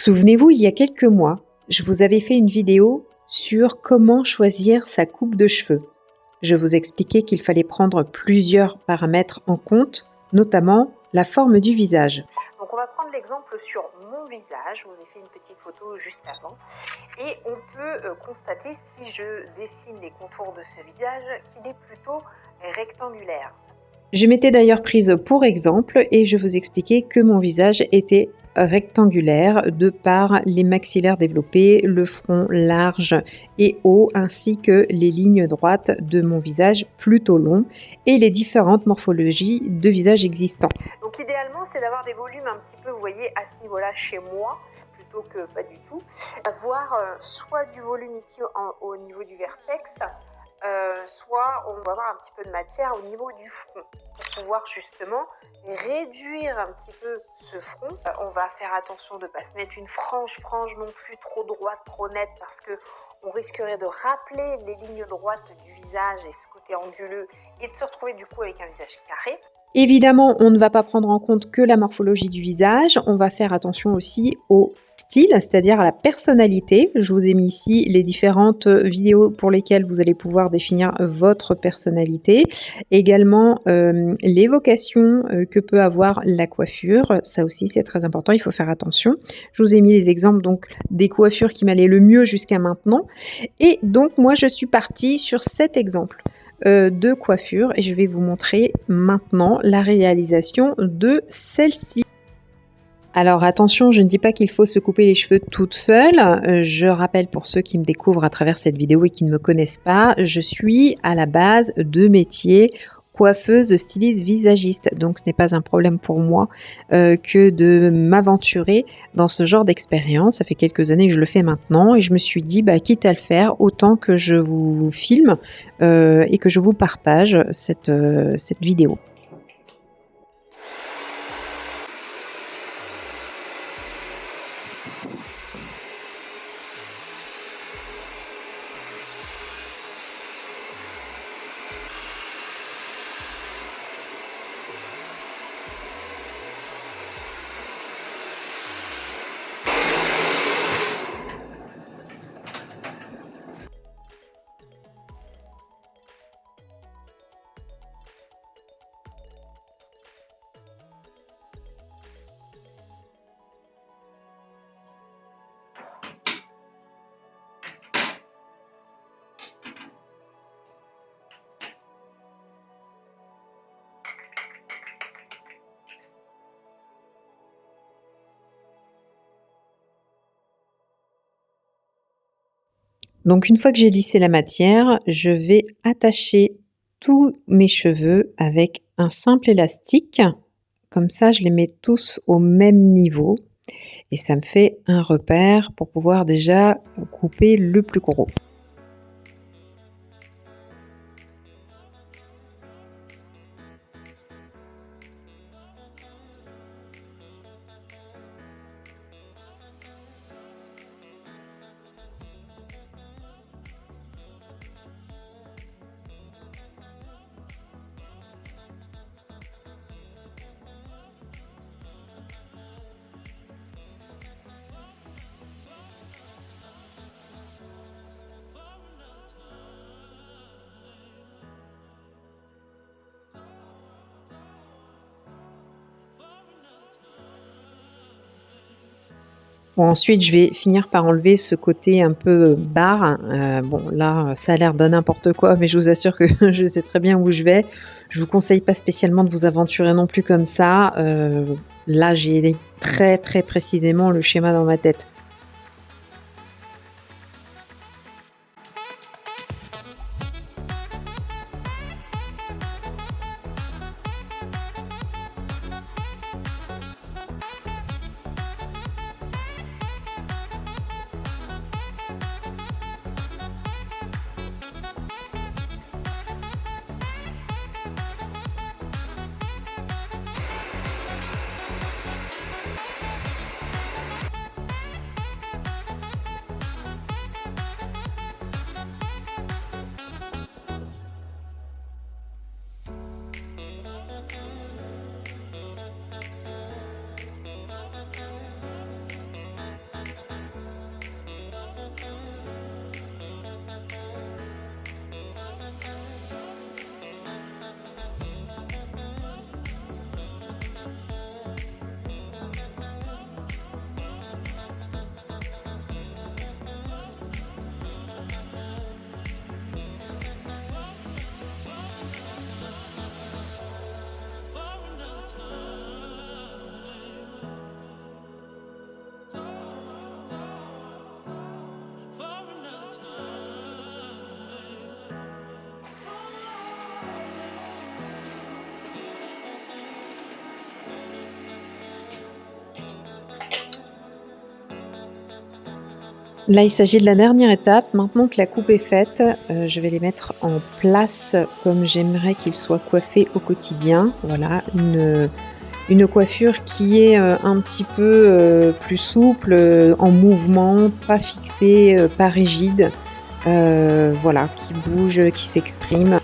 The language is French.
Souvenez-vous, il y a quelques mois, je vous avais fait une vidéo sur comment choisir sa coupe de cheveux. Je vous expliquais qu'il fallait prendre plusieurs paramètres en compte, notamment la forme du visage. Donc on va prendre l'exemple sur mon visage, je vous ai fait une petite photo juste avant, et on peut constater si je dessine les contours de ce visage qu'il est plutôt rectangulaire. Je m'étais d'ailleurs prise pour exemple et je vous expliquais que mon visage était rectangulaire de par les maxillaires développés, le front large et haut, ainsi que les lignes droites de mon visage plutôt long et les différentes morphologies de visage existants. Donc idéalement, c'est d'avoir des volumes un petit peu, vous voyez, à ce niveau-là chez moi, plutôt que pas du tout. Avoir soit du volume ici au niveau du vertex, soit on va avoir un petit peu de matière au niveau du front pour pouvoir justement réduire un petit peu ce front. On va faire attention de ne pas se mettre une frange non plus trop droite, trop nette, parce que on risquerait de rappeler les lignes droites du visage et ce côté anguleux et de se retrouver du coup avec un visage carré. Évidemment, on ne va pas prendre en compte que la morphologie du visage, on va faire attention aussi au style, c'est-à-dire à la personnalité. Je vous ai mis ici les différentes vidéos pour lesquelles vous allez pouvoir définir votre personnalité. Également, l'évocation que peut avoir la coiffure, ça aussi c'est très important, il faut faire attention. Je vous ai mis les exemples donc des coiffures qui m'allaient le mieux jusqu'à maintenant. Et donc moi je suis partie sur cet exemple de coiffure et je vais vous montrer maintenant la réalisation de celle-ci. Alors attention, je ne dis pas qu'il faut se couper les cheveux toute seule. Je rappelle pour ceux qui me découvrent à travers cette vidéo et qui ne me connaissent pas, je suis à la base de métier coiffeuse, styliste, visagiste. Donc ce n'est pas un problème pour moi que de m'aventurer dans ce genre d'expérience. Ça fait quelques années que je le fais maintenant et je me suis dit, quitte à le faire, autant que je vous filme et que je vous partage cette vidéo. Donc une fois que j'ai lissé la matière, je vais attacher tous mes cheveux avec un simple élastique. Comme ça, je les mets tous au même niveau et ça me fait un repère pour pouvoir déjà couper le plus gros. Bon, ensuite, je vais finir par enlever ce côté un peu barre. Bon, là, ça a l'air de n'importe quoi, mais je vous assure que je sais très bien où je vais. Je vous conseille pas spécialement de vous aventurer non plus comme ça. Là, j'ai très très précisément le schéma dans ma tête. Là, il s'agit de la dernière étape. Maintenant que la coupe est faite, je vais les mettre en place comme j'aimerais qu'ils soient coiffés au quotidien. Voilà, une coiffure qui est, un petit peu, plus souple, en mouvement, pas fixée, pas rigide. Voilà, qui bouge, qui s'exprime.